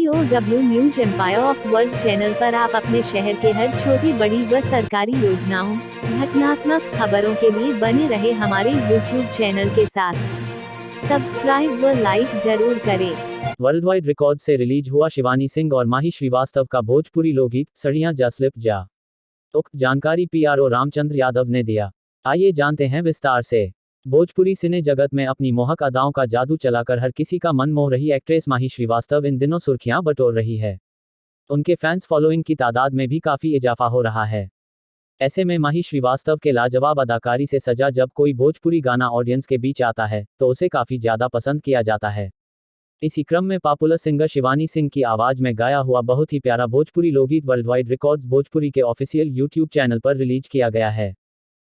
POW news empire of world channel पर आप अपने शहर के हर छोटी बड़ी व सरकारी योजनाओं, घटनात्मक खबरों के लिए बने रहे हमारे YouTube चैनल के साथ। सब्सक्राइब व लाइक जरूर करें। वर्ल्ड वाइड रिकॉर्ड से रिलीज हुआ शिवानी सिंह और माही श्रीवास्तव का भोजपुरी लोकगीत सड़ियां जा स्लिप जा। उक्त जानकारी PRO रामचंद्र यादव ने दिया। आइए जानते हैं विस्तार से। भोजपुरी सिने जगत में अपनी मोहक अदाओं का जादू चलाकर हर किसी का मन मोह रही एक्ट्रेस माही श्रीवास्तव इन दिनों सुर्खियां बटोर रही है। उनके फैंस फॉलोइंग की तादाद में भी काफी इजाफा हो रहा है। ऐसे में माही श्रीवास्तव के लाजवाब अदाकारी से सजा जब कोई भोजपुरी गाना ऑडियंस के बीच आता है तो उसे काफी ज्यादा पसंद किया जाता है। इसी क्रम में पॉपुलर सिंगर शिवानी सिंह की आवाज में गाया हुआ बहुत ही प्यारा भोजपुरी लोकगीत वर्ल्ड वाइड रिकॉर्ड्स भोजपुरी के ऑफिशियल YouTube चैनल पर रिलीज किया गया है,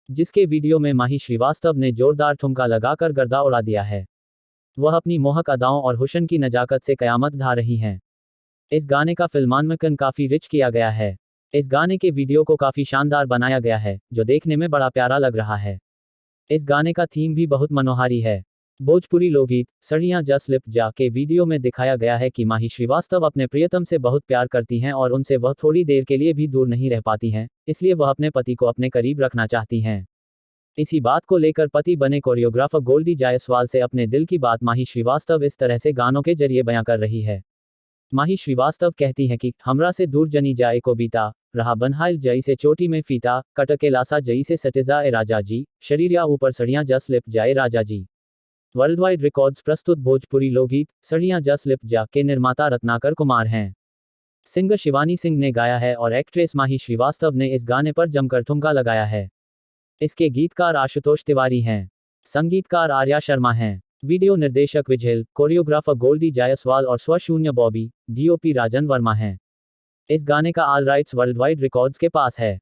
जिसके वीडियो में माही श्रीवास्तव ने जोरदार ठुमका लगाकर गर्दा उड़ा दिया है। वह अपनी मोहक अदाओं और हुस्न की नजाकत से कयामत ढा रही हैं। इस गाने का फिल्मांकन काफी रिच किया गया है। इस गाने के वीडियो को काफी शानदार बनाया गया है, जो देखने में बड़ा प्यारा लग रहा है। इस गाने का थीम भी बहुत मनोहारी है। भोजपुरी लोकगीत सड़ियां जा स्लिप जा के वीडियो में दिखाया गया है कि माही श्रीवास्तव अपने प्रियतम से बहुत प्यार करती हैं और उनसे वह थोड़ी देर के लिए भी दूर नहीं रह पाती हैं, इसलिए वह अपने पति को अपने करीब रखना चाहती हैं। इसी बात को लेकर पति बने कोरियोग्राफर गोल्डी जायसवाल से अपने दिल की बात माही श्रीवास्तव इस तरह से गानों के जरिए बयां कर रही है। माही श्रीवास्तव कहती हैं कि हमरा से दूर जनी जाए को बीता, रहा बनहाइल जई से चोटी में फीता, कटके लासा जई से सटेजा ए राजा जी, शरीर या ऊपर सड़ियां जा स्लिप जाए राजा जी। वर्ल्ड वाइड रिकॉर्ड्स प्रस्तुत भोजपुरी लोकगीत सड़ियां जा स्लिप जा के निर्माता रत्नाकर कुमार हैं। सिंगर शिवानी सिंह ने गाया है और एक्ट्रेस माही श्रीवास्तव ने इस गाने पर जमकर ठुमका लगाया है। इसके गीतकार आशुतोष तिवारी हैं, संगीतकार आर्या शर्मा हैं, वीडियो निर्देशक विजय, कोरियोग्राफर गोल्डी जायसवाल और स्वर शून्य बॉबी, DOP राजन वर्मा हैं। इस गाने का all rights world wide records के पास है।